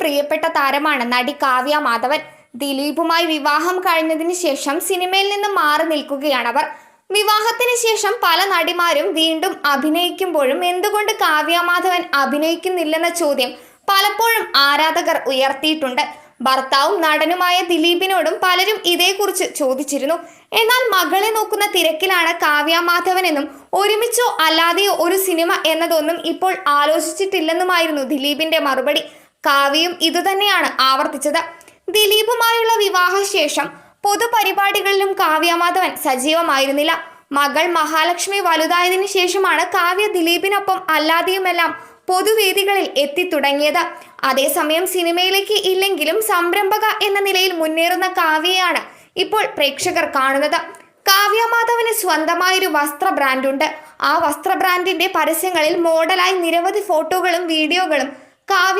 പ്രിയപ്പെട്ട താരമാണ് നടി കാവ്യ മാധവൻ. ദിലീപുമായി വിവാഹം കഴിഞ്ഞതിന് ശേഷം സിനിമയിൽ നിന്ന് മാറി നിൽക്കുകയാണവർ. വിവാഹത്തിന് ശേഷം പല നടിമാരും വീണ്ടും അഭിനയിക്കുമ്പോഴും എന്തുകൊണ്ട് കാവ്യ മാധവൻ അഭിനയിക്കുന്നില്ലെന്ന ചോദ്യം പലപ്പോഴും ആരാധകർ ഉയർത്തിയിട്ടുണ്ട്. ഭർത്താവും നടനുമായ ദിലീപിനോടും പലരും ഇതേക്കുറിച്ച് ചോദിച്ചിരുന്നു. എന്നാൽ മകളെ നോക്കുന്ന തിരക്കിലാണ് കാവ്യ മാധവൻ എന്നും ഒരുമിച്ചോ അല്ലാതെയോ ഒരു സിനിമ എന്നതൊന്നും ഇപ്പോൾ ആലോചിച്ചിട്ടില്ലെന്നുമായിരുന്നു ദിലീപിന്റെ മറുപടി. കാവ്യയും ഇതുതന്നെയാണ് ആവർത്തിച്ചത്. ദിലീപുമായുള്ള വിവാഹശേഷം പൊതുപരിപാടികളിലും കാവ്യ മാധവൻ സജീവമായിരുന്നില്ല. മകൾ മഹാലക്ഷ്മി വലുതായതിനു ശേഷമാണ് കാവ്യ ദിലീപിനൊപ്പം അല്ലാതെയുമെല്ലാം പൊതുവേദികളിൽ എത്തിത്തുടങ്ങിയത്. അതേസമയം സിനിമയിലേക്ക് ഇല്ലെങ്കിലും സംരംഭക എന്ന നിലയിൽ മുന്നേറുന്ന കാവ്യയാണ് ഇപ്പോൾ പ്രേക്ഷകർ കാണുന്നത്. കാവ്യ മാധവന് സ്വന്തമായൊരു വസ്ത്ര ബ്രാൻഡുണ്ട്. ആ വസ്ത്ര ബ്രാൻഡിന്റെ പരസ്യങ്ങളിൽ മോഡലായി നിരവധി ഫോട്ടോകളും വീഡിയോകളും കാവ്യ